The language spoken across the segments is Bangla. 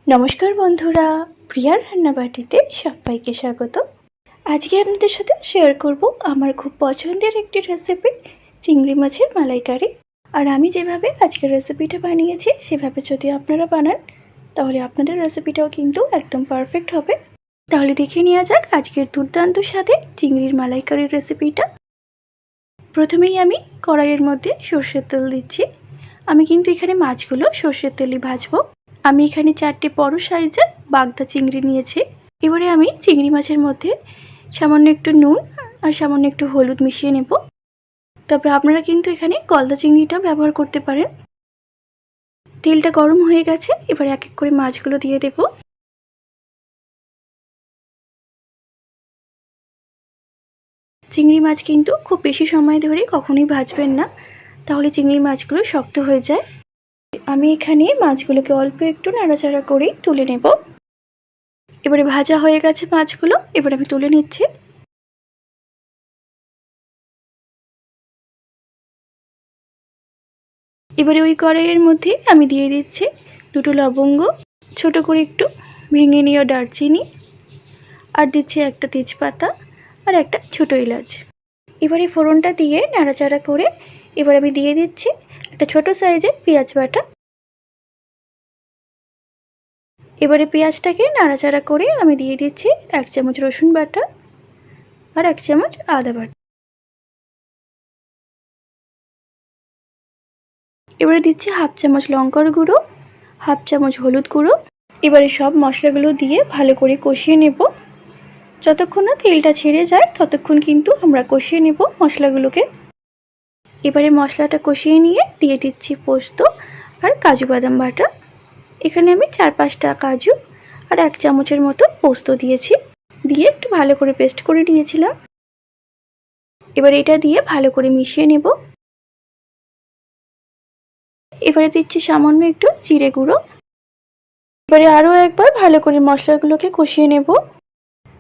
নমস্কার বন্ধুরা, প্রিয়ার রান্নাবাটিতে সবাইকে স্বাগত। আজকে আপনাদের সাথে শেয়ার করব আমার খুব পছন্দের একটি রেসিপি, চিংড়ি মাছের মালাইকারি। আর আমি যেভাবে আজকের রেসিপিটা বানিয়েছি সেভাবে যদি আপনারা বানান তাহলে আপনাদের রেসিপিটাও কিন্তু একদম পারফেক্ট হবে। তাহলে দেখে নেওয়া যাক আজকের দুর্দান্ত স্বাদের চিংড়ির মালাইকারির রেসিপিটা। প্রথমেই আমি কড়াইয়ের মধ্যে সর্ষের তেল দিচ্ছি। আমি কিন্তু এখানে মাছগুলো সর্ষের তেলই ভাজবো। আমি এখানে 4টে বড় সাইজের বাগদা চিংড়ি নিয়েছি। এবারে আমি চিংড়ি মাছের মধ্যে সামান্য একটু নুন আর সামান্য একটু হলুদ মিশিয়ে নেব। তবে আপনারা কিন্তু এখানে গলদা চিংড়িটা ব্যবহার করতে পারেন। তেলটা গরম হয়ে গেছে, এবারে এক এক করে মাছগুলো দিয়ে দেব। চিংড়ি মাছ কিন্তু খুব বেশি সময় ধরে কখনোই ভাজবেন না, তাহলে চিংড়ি মাছগুলো শক্ত হয়ে যায়। আমি এখানে মাছগুলোকে অল্প একটু নাড়াচাড়া করে তুলে নেব। এবারে ভাজা হয়ে গেছে মাছগুলো, এবারে আমি তুলে নিচ্ছি। এবারে ওই কড়াইয়ের মধ্যে আমি দিয়ে দিচ্ছি 2টো লবঙ্গ, ছোট করে একটু ভেঙে নেওয়া দারচিনি, আর দিচ্ছি একটা তেজপাতা আর একটা ছোট এলাচ। এবারে ফোড়নটা দিয়ে নাড়াচাড়া করে এবার আমি দিয়ে দিচ্ছি একটা ছোট সাইজের পেঁয়াজ বাটা। এবারে পেঁয়াজটাকে নাড়াচাড়া করে আমি দিয়ে দিচ্ছি 1 চামচ রসুন বাটা আর 1 চামচ আদা বাটা। এবারে দিচ্ছি 1/2 চামচ লঙ্কার গুঁড়ো, 1/2 চামচ হলুদ গুঁড়ো। এবারে সব মশলাগুলো দিয়ে ভালো করে কষিয়ে নেব। যতক্ষণ না তেলটা ছেড়ে যায় ততক্ষণ কিন্তু আমরা কষিয়ে নেব মশলাগুলোকে। এবারে মশলাটা কষিয়ে নিয়ে দিয়ে দিচ্ছি পোস্ত আর কাজু বাদাম বাটা। এখানে আমি 4-5টা কাজু আর 1 চামচের মতো পোস্ত দিয়েছি, দিয়ে একটু ভালো করে পেস্ট করে নিয়েছিলাম। এবার এটা দিয়ে ভালো করে মিশিয়ে নেব। এবারে দিচ্ছি সামান্য একটু জিরে গুঁড়ো। এবারে আরও একবার ভালো করে মশলাগুলোকে কষিয়ে নেব।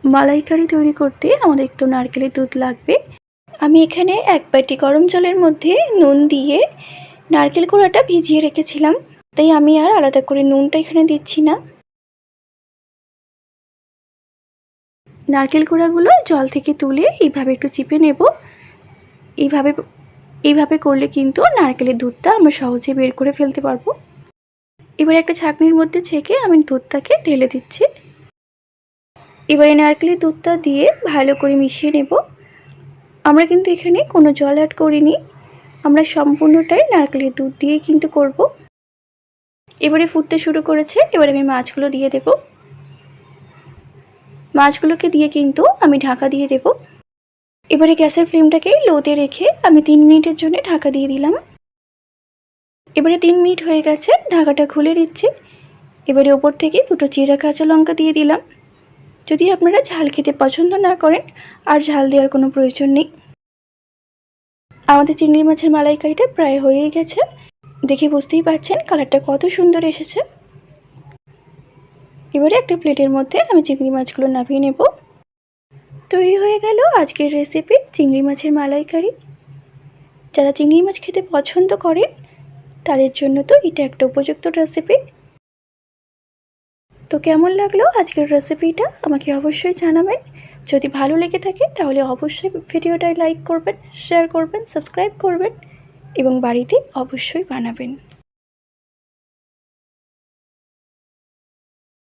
মালাইকারি তৈরি করতে আমাদের একটু নারকেলের দুধ লাগবে। আমি এখানে 1 বাটি গরম জলের মধ্যে নুন দিয়ে নারকেল কোড়াটা ভিজিয়ে রেখেছিলাম, তাই আমি আর আলাদা করে নুনটা এখানে দিচ্ছি না। নারকেল কোড়াগুলো জল থেকে তুলে এইভাবে একটু চিপে নেব। এইভাবে করলে কিন্তু নারকেলের দুধটা আমরা সহজে বের করে ফেলতে পারবো। এবার একটা ছাঁকনির মধ্যে ছেঁকে আমি দুধটাকে ঢেলে দিচ্ছি। এবারে নারকেলের দুধটা দিয়ে ভালো করে মিশিয়ে নেব। আমরা কিন্তু এখানে কোনো জল অ্যাড করিনি, আমরা সম্পূর্ণটাই নারকেলের দুধ দিয়ে কিন্তু করব। এবারে ফুটতে শুরু করেছে, এবারে আমি মাছগুলো দিয়ে দেব। মাছগুলোকে দিয়ে কিন্তু আমি ঢাকা দিয়ে দেব। এবারে গ্যাসের ফ্লেমটাকে লোতে রেখে আমি 3 মিনিটের জন্য ঢাকা দিয়ে দিলাম। এবারে 3 মিনিট হয়ে গেছে, ঢাকাটা খুলে দিচ্ছি। এবারে ওপর থেকে 2টো চিরা কাঁচা লঙ্কা দিয়ে দিলাম। যদি আপনারা ঝাল খেতে পছন্দ না করেন আর ঝাল দেওয়ার কোনো প্রয়োজন নেই। আমাদের চিংড়ি মাছের মালাইকারিটা প্রায় হয়েই গেছে, দেখে বুঝতেই পারছেন কালারটা কত সুন্দর এসেছে। এবারে একটা প্লেটের মধ্যে আমি চিংড়ি মাছগুলো নামিয়ে নেব। তৈরি হয়ে গেল আজকের রেসিপি চিংড়ি মাছের মালাইকারি। যারা চিংড়ি মাছ খেতে পছন্দ করেন তাদের জন্য তো এটা একটা উপযুক্ত রেসিপি। তো কেমন লাগলো আজকের রেসিপিটা আমাকে অবশ্যই জানাবেন। যদি ভালো লেগে থাকে তাহলে অবশ্যই ভিডিওটা লাইক করবেন, শেয়ার করবেন, সাবস্ক্রাইব করবেন এবং বাড়িতে অবশ্যই বানাবেন।